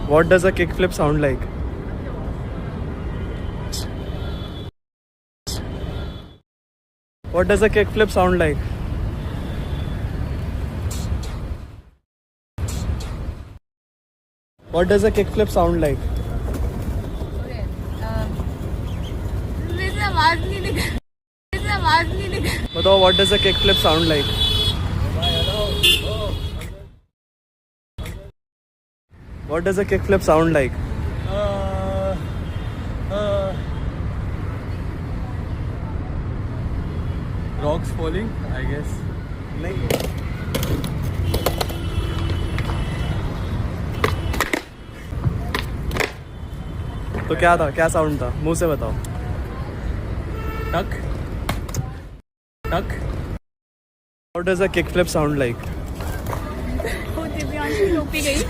What does a kickflip sound like? What does a kickflip sound like? What does a kickflip sound like? मेरे आवाज नहीं निकल मेरे आवाज नहीं निकल बताओ, what does a kickflip sound like? What does a kickflip sound like? Rocks falling, I guess. नहीं. तो क्या था, क्या साउंड था, मुंह से बताओ. Tuck. Tuck. What does a kickflip sound like? वो दिव्यांशी लोपी गई